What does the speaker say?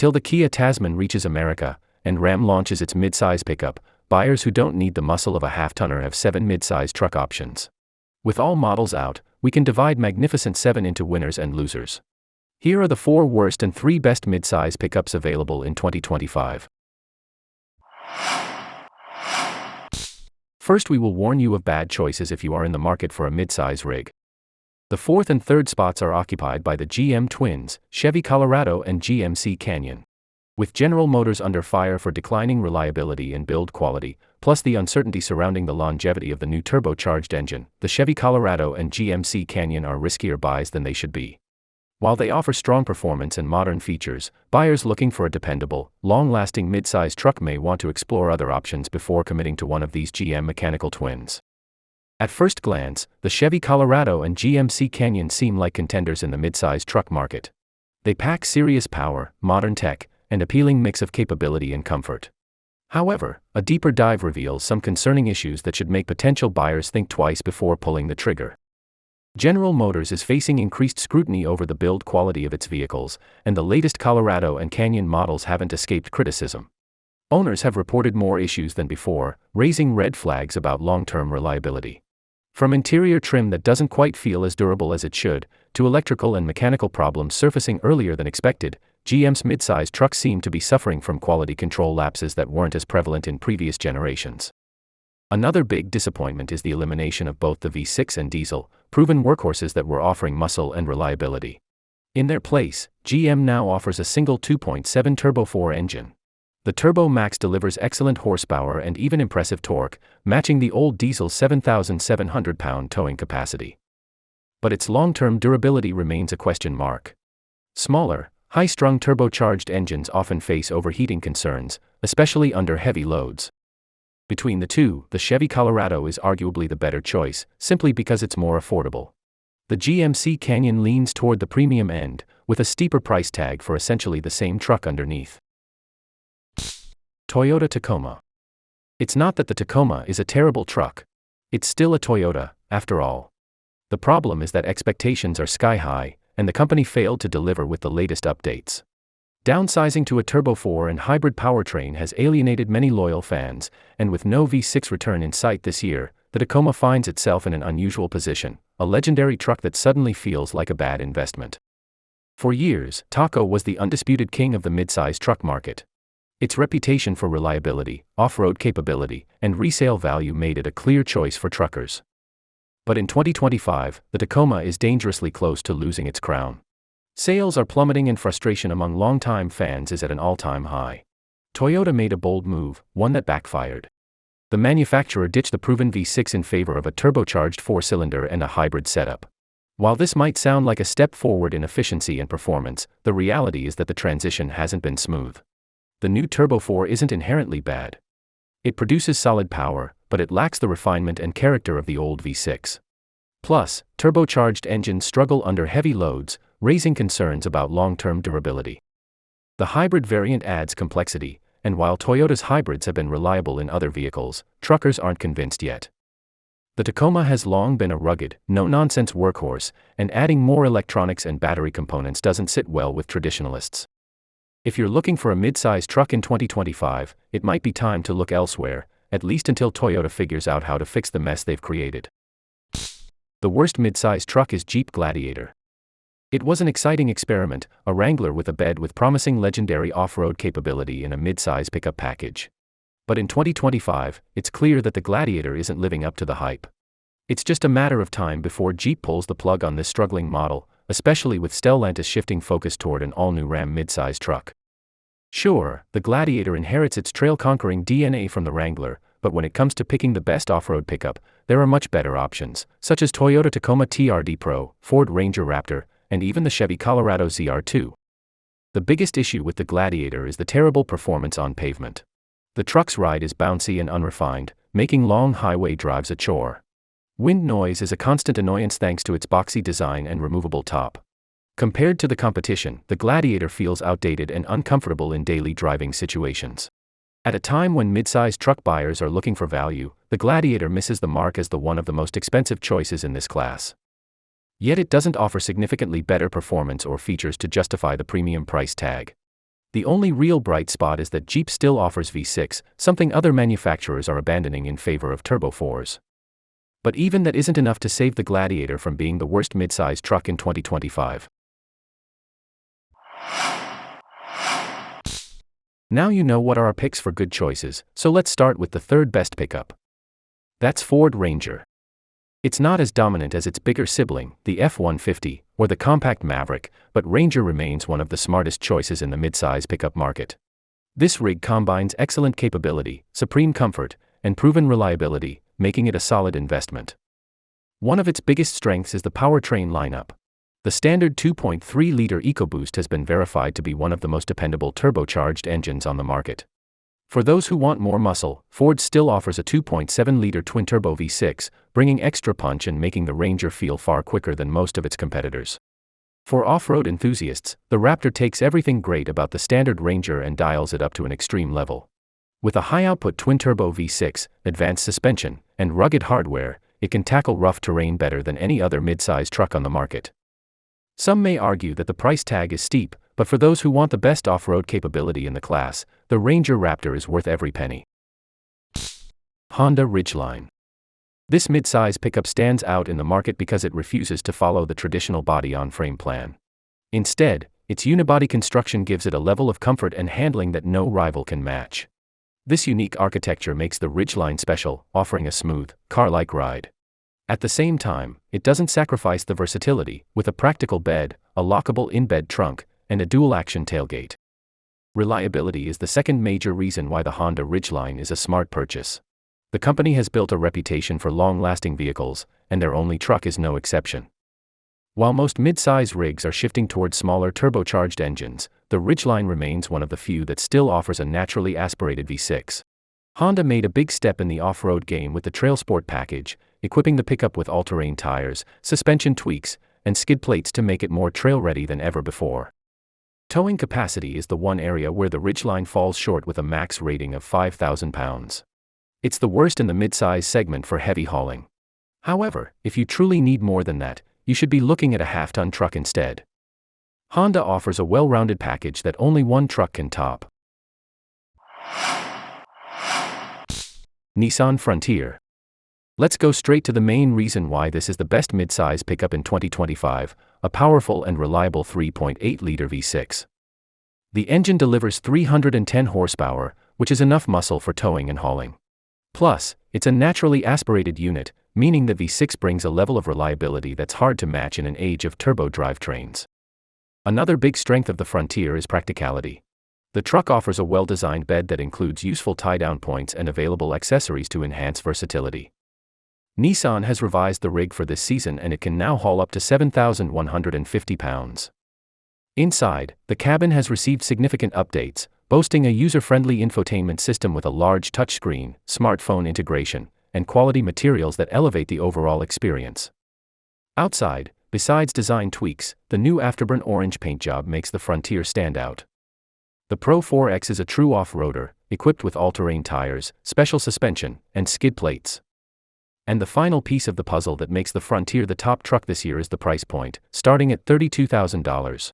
Until the Kia Tasman reaches America, and Ram launches its midsize pickup, buyers who don't need the muscle of a half-tonner have 7 midsize truck options. With all models out, we can divide Magnificent 7 into winners and losers. Here are the 4 worst and 3 best midsize pickups available in 2025. First, we will warn you of bad choices if you are in the market for a midsize rig. The 4th and 3rd spots are occupied by the GM Twins, Chevy Colorado and GMC Canyon. With General Motors under fire for declining reliability and build quality, plus the uncertainty surrounding the longevity of the new turbocharged engine, the Chevy Colorado and GMC Canyon are riskier buys than they should be. While they offer strong performance and modern features, buyers looking for a dependable, long-lasting midsize truck may want to explore other options before committing to one of these GM mechanical twins. At first glance, the Chevy Colorado and GMC Canyon seem like contenders in the midsize truck market. They pack serious power, modern tech, and appealing mix of capability and comfort. However, a deeper dive reveals some concerning issues that should make potential buyers think twice before pulling the trigger. General Motors is facing increased scrutiny over the build quality of its vehicles, and the latest Colorado and Canyon models haven't escaped criticism. Owners have reported more issues than before, raising red flags about long-term reliability. From interior trim that doesn't quite feel as durable as it should, to electrical and mechanical problems surfacing earlier than expected, GM's midsize trucks seem to be suffering from quality control lapses that weren't as prevalent in previous generations. Another big disappointment is the elimination of both the V6 and diesel, proven workhorses that were offering muscle and reliability. In their place, GM now offers a single 2.7 Turbo 4 engine. The Turbo Max delivers excellent horsepower and even impressive torque, matching the old diesel's 7,700-pound towing capacity. But its long-term durability remains a question mark. Smaller, high-strung turbocharged engines often face overheating concerns, especially under heavy loads. Between the two, the Chevy Colorado is arguably the better choice, simply because it's more affordable. The GMC Canyon leans toward the premium end, with a steeper price tag for essentially the same truck underneath. Toyota Tacoma. It's not that the Tacoma is a terrible truck. It's still a Toyota, after all. The problem is that expectations are sky high, and the company failed to deliver with the latest updates. Downsizing to a Turbo 4 and hybrid powertrain has alienated many loyal fans, and with no V6 return in sight this year, the Tacoma finds itself in an unusual position, a legendary truck that suddenly feels like a bad investment. For years, Taco was the undisputed king of the midsize truck market. Its reputation for reliability, off-road capability, and resale value made it a clear choice for truckers. But in 2025, the Tacoma is dangerously close to losing its crown. Sales are plummeting and frustration among longtime fans is at an all-time high. Toyota made a bold move, one that backfired. The manufacturer ditched the proven V6 in favor of a turbocharged 4-cylinder and a hybrid setup. While this might sound like a step forward in efficiency and performance, the reality is that the transition hasn't been smooth. The new Turbo 4 isn't inherently bad. It produces solid power, but it lacks the refinement and character of the old V6. Plus, turbocharged engines struggle under heavy loads, raising concerns about long-term durability. The hybrid variant adds complexity, and while Toyota's hybrids have been reliable in other vehicles, truckers aren't convinced yet. The Tacoma has long been a rugged, no-nonsense workhorse, and adding more electronics and battery components doesn't sit well with traditionalists. If you're looking for a midsize truck in 2025, it might be time to look elsewhere, at least until Toyota figures out how to fix the mess they've created. The worst midsize truck is Jeep Gladiator. It was an exciting experiment, a Wrangler with a bed with promising legendary off-road capability in a midsize pickup package. But in 2025, it's clear that the Gladiator isn't living up to the hype. It's just a matter of time before Jeep pulls the plug on this struggling model, especially with Stellantis shifting focus toward an all-new Ram midsize truck. Sure, the Gladiator inherits its trail-conquering DNA from the Wrangler, but when it comes to picking the best off-road pickup, there are much better options, such as Toyota Tacoma TRD Pro, Ford Ranger Raptor, and even the Chevy Colorado ZR2. The biggest issue with the Gladiator is the terrible performance on pavement. The truck's ride is bouncy and unrefined, making long highway drives a chore. Wind noise is a constant annoyance thanks to its boxy design and removable top. Compared to the competition, the Gladiator feels outdated and uncomfortable in daily driving situations. At a time when mid-sized truck buyers are looking for value, the Gladiator misses the mark as one of the most expensive choices in this class. Yet it doesn't offer significantly better performance or features to justify the premium price tag. The only real bright spot is that Jeep still offers V6, something other manufacturers are abandoning in favor of Turbo 4s. But even that isn't enough to save the Gladiator from being the worst midsize truck in 2025. Now you know what are our picks for good choices, so let's start with the third best pickup. That's Ford Ranger. It's not as dominant as its bigger sibling, the F-150, or the compact Maverick, but Ranger remains one of the smartest choices in the midsize pickup market. This rig combines excellent capability, supreme comfort, and proven reliability, making it a solid investment. One of its biggest strengths is the powertrain lineup. The standard 2.3-liter EcoBoost has been verified to be one of the most dependable turbocharged engines on the market. For those who want more muscle, Ford still offers a 2.7-liter twin-turbo V6, bringing extra punch and making the Ranger feel far quicker than most of its competitors. For off-road enthusiasts, the Raptor takes everything great about the standard Ranger and dials it up to an extreme level. With a high-output twin-turbo V6, advanced suspension, and rugged hardware, it can tackle rough terrain better than any other midsize truck on the market. Some may argue that the price tag is steep, but for those who want the best off-road capability in the class, the Ranger Raptor is worth every penny. Honda Ridgeline. This midsize pickup stands out in the market because it refuses to follow the traditional body-on-frame plan. Instead, its unibody construction gives it a level of comfort and handling that no rival can match. This unique architecture makes the Ridgeline special, offering a smooth, car-like ride. At the same time, it doesn't sacrifice the versatility, with a practical bed, a lockable in-bed trunk, and a dual-action tailgate. Reliability is the second major reason why the Honda Ridgeline is a smart purchase. The company has built a reputation for long-lasting vehicles, and their only truck is no exception. While most mid-size rigs are shifting towards smaller turbocharged engines, the Ridgeline remains one of the few that still offers a naturally aspirated V6. Honda made a big step in the off-road game with the TrailSport package, equipping the pickup with all-terrain tires, suspension tweaks, and skid plates to make it more trail-ready than ever before. Towing capacity is the one area where the Ridgeline falls short with a max rating of 5,000 pounds. It's the worst in the midsize segment for heavy hauling. However, if you truly need more than that, you should be looking at a half-ton truck instead. Honda offers a well-rounded package that only one truck can top. Nissan Frontier. Let's go straight to the main reason why this is the best midsize pickup in 2025, a powerful and reliable 3.8-liter V6. The engine delivers 310 horsepower, which is enough muscle for towing and hauling. Plus, it's a naturally aspirated unit, meaning the V6 brings a level of reliability that's hard to match in an age of turbo drivetrains. Another big strength of the Frontier is practicality. The truck offers a well-designed bed that includes useful tie-down points and available accessories to enhance versatility. Nissan has revised the rig for this season and it can now haul up to 7,150 pounds. Inside, the cabin has received significant updates, boasting a user-friendly infotainment system with a large touchscreen, smartphone integration, and quality materials that elevate the overall experience. Outside, besides design tweaks, the new afterburn orange paint job makes the Frontier stand out. The Pro 4X is a true off-roader, equipped with all-terrain tires, special suspension, and skid plates. And the final piece of the puzzle that makes the Frontier the top truck this year is the price point, starting at $32,000.